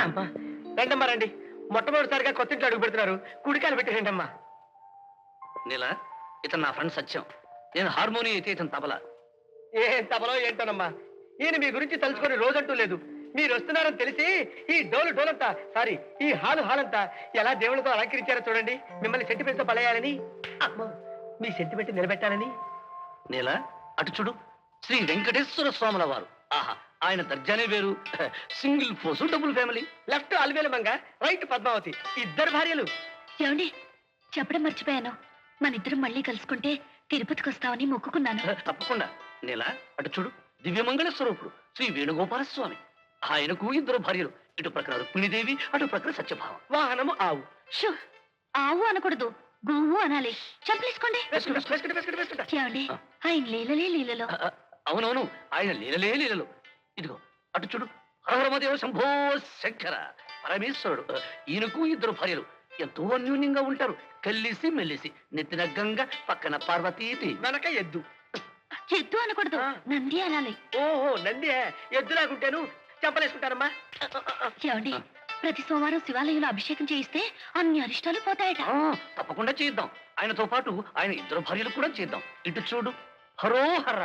అమ్మా రండమ్మా రండి. మొట్టమొదటిసారిగా కొత్త ఇంట్లో అడుగు పెడుతున్నారు. కుడికాయలు పెట్టి రండమ్మా. నీలా, ఇతను నా ఫ్రెండ్ సత్యం. నేను హార్మోని అయితే ఇతను తబలా. ఏం తబలో ఏంటోనమ్మా. ఈయన మీ గురించి తలుచుకొని రోజంటూ లేదు. మీరు వస్తున్నారని తెలిసి ఈ డోలంతా సారీ ఈ హాలంతా ఎలా దేవుళ్ళతో అలంకరించారో చూడండి. మిమ్మల్ని సెంటిమెంట్ తో పడేయాలని, అమ్మో మీ సెంటిమెంట్ నిలబెట్టాలని. నీలా, అటు చూడు, శ్రీ వెంకటేశ్వర స్వాముల వారు. ఆహా, ఆయన దర్జానే వేరు. Single force, double family. Left Alivelu Manga, right Padmavathi, ఇద్దరు భార్యలు. ఏమండి, చెప్పడం మర్చిపోయాను. మన ఇద్దరం మళ్ళీ కలుసుకుంటే తిరుపతికి వస్తామని మొక్కుకున్నాను. తప్పకుండా. నీలా, అటు చూడు, దివ్యమంగళ స్వరూపుడు శ్రీ వేణుగోపాల స్వామి. ఆయనకు ఇద్దరు భార్యలు. ఇటు ప్రక్కన రుక్మిణీదేవి, అటు ప్రక్కన సత్యభామ. వాహనము ఆవు. షూ, ఆవు అనకూడదు, గోవు అనాలి. చంపలేసుకోండి. ఏమండి, ఆయన లీలలే లీలలో. అవునవును, ఆయన లీలలే లీలలు. ఇదిగో అటు చూడు, హరహరమదేవ శంభో శంకర పరమేశ్వరుడు. ఈయనకు ఇద్దరు భార్యలు. ఎంతో అన్యూన్యంగా ఉంటారు, కలిసి మెల్లిసి. నెత్తిన గంగ, పక్కన పార్వతీదేవి, వెనక ఎద్దు. ఎద్దు అనకూడదు, నంది అనాలి. ఓహో నంది. ఎద్దులాగుంటాను, చెప్పలేసుకుంటానమ్మా. ఏమండి, ప్రతి సోమవారం శివాలయంలో అభిషేకం చేయిస్తే అన్ని అరిష్టాలు పోతాయట. తప్పకుండా చేద్దాం. ఆయనతో పాటు ఆయన ఇద్దరు భార్యలు కూడా చేద్దాం. ఇటు చూడు, హరోహర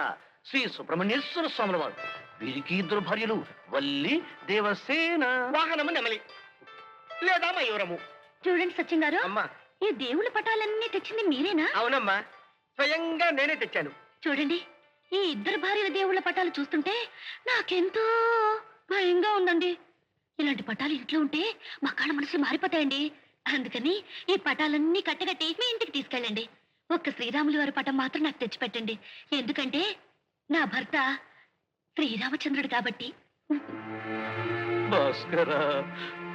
శ్రీ సుబ్రహ్మణ్యేశ్వర స్వాముల వారు. వీరికి ఇద్దరు భార్యలు, వల్లి దేవసేన. వాహనము నెమలి లేదా మయూరము. చూడండి సత్యం గారు, అమ్మా ఈ దేవుళ్ళ పటాలన్నీ తెచ్చింది మీరేనా? అవునమ్మా, స్వయంగా నేనే తెచ్చాను. చూడండి, ఈ ఇద్దరు భార్యల దేవుళ్ళ పటాలు చూస్తుంటే నాకెంతో భయంగా ఉందండి. ఇలాంటి పటాలు ఇంట్లో ఉంటే మా కాళ్ళ మనసులు మారిపోతాయండి. అందుకని ఈ పటాలన్నీ కట్టగట్టి మీ ఇంటికి తీసుకెళ్ళండి. ఒక్క శ్రీరాములు వారి పటం మాత్రం నాకు తెచ్చిపెట్టండి. ఎందుకంటే నా భర్త శ్రీరామచంద్రుడు కాబట్టి. భాస్కర,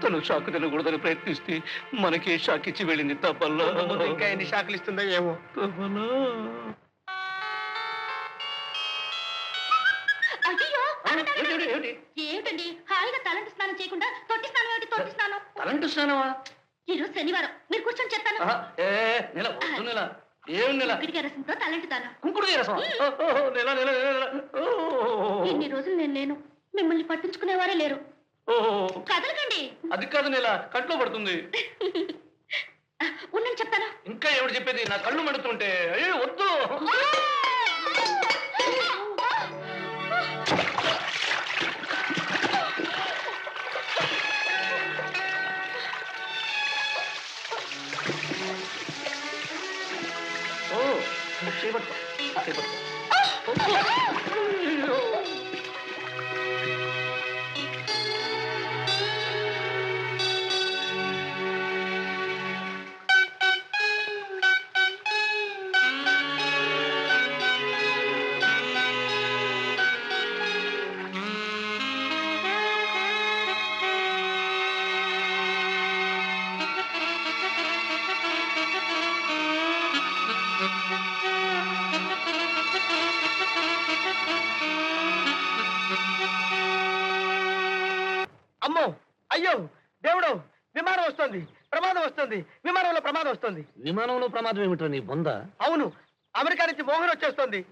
తను షాకు తినకూడదని ప్రయత్నిస్తే మనకే షాక్ ఇచ్చి వెళ్ళింది తపల్లా. ఇంకా ఎన్ని షాకులు ఇస్తుందో ఏమో. తపలా. అయ్యో, ఏమిటండి హాయిగా తలంటు స్నానం చేయకుండా తొట్టి స్నానం ఏమిటి? తొట్టి స్నానం. తలంటు స్నానమా? ఈరోజు శనివారం, మీరు కూర్చొని చెప్తాను. కుంకుడికాయ రసంతో తలంటుతాను. కుంకుడుకాయ రసం? ఇన్ని రోజులు నేను లేను, మిమ్మల్ని పట్టించుకునేవారే లేరు. కదలకండి. అది కాదు నెల, కంట్లో పడుతుంది. ఉన్నని చెప్తాను. ఇంకా ఎవడు చెప్పేది? నా కళ్ళు మండుతుంటే. అయ్యో వద్దు. చేపట్టుకో, చేపట్టుకో. అమ్మో, అయ్యో, దేవుడు, విమానం వస్తుంది, ప్రమాదం వస్తుంది, విమానంలో ప్రమాదం వస్తుంది. విమానంలో ప్రమాదం ఏమిటో నీ బొంద? అవును, అమెరికా నుంచి మోహన్ వచ్చేస్తుంది.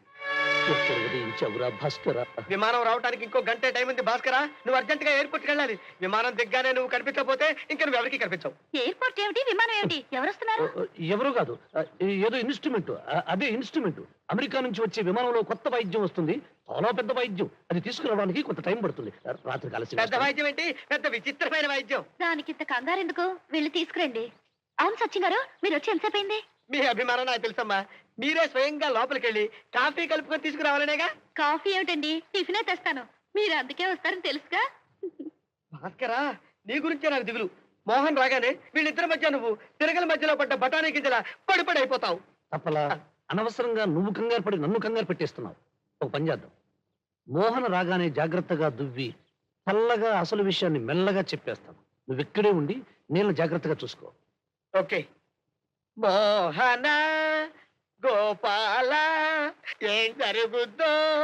విమానం రావడానికి ఇంకో గంటే టైం ఉంది. భాస్కరా, నువ్వు అర్జెంట్ గా ఎయిర్పోర్ట్ కి వెళ్ళాలి. విమానం దిగ్గానే నువ్వు కనిపించకపోతే ఇంకా నువ్వు ఎవరికి కనిపించవు. ఎయిర్పోర్ట్ ఏమిటి, విమానం ఏమిటి? ఎవరు వస్తున్నారు? ఎవరు కాదు, ఏదో ఇన్స్ట్రుమెంట్. అదే ఇన్స్ట్రుమెంట్. అమెరికా నుంచి వచ్చే విమానంలో కొత్త వాయిద్యం వస్తుంది, చాలా పెద్ద వాయిద్యం. అది తీసుకురావడానికి కొంత టైం పడుతుంది. రాత్రి కలిసి. పెద్ద వాయిద్యం ఏంటి? పెద్ద విచిత్రమైన వాయిద్యం. దానికి ఇంత కంగారు ఎందుకు? వెళ్ళి తీసుకురండి. అవును సత్యం గారు, మీరు వచ్చి ఎంతసేపు అయింది? మీ అభిమానం నాకు తెలుసమ్మా. మీరే స్వయంగా లోపలికి వెళ్ళి కాఫీ కలుపుకొని తీసుకురావాలనేగా. కాఫీ ఏమిటండి, టిఫినే తెస్తాను. మీరు అందుకే వస్తారని తెలుసుగా. భాస్కరా, నీ గురించే నాకు దిగులు. మోహన్ రాగానే వీళ్ళిద్దరి మధ్య నువ్వు తిరగల మధ్యలో పడ్డ బఠానీ గింజలా పడిపడి అయిపోతావు. తప్పలా, అనవసరంగా నువ్వు కంగారు పడి నన్ను కంగారు పెట్టేస్తున్నావు. ఒక పని చేద్దాం. మోహన్ రాగానే జాగ్రత్తగా దువ్వి చల్లగా అసలు విషయాన్ని మెల్లగా చెప్పేస్తాను. నువ్వు ఇక్కడే ఉండి నేను జాగ్రత్తగా చూసుకో. ఓకే. మోహన గోపాల, ఏం జరుగుద్దో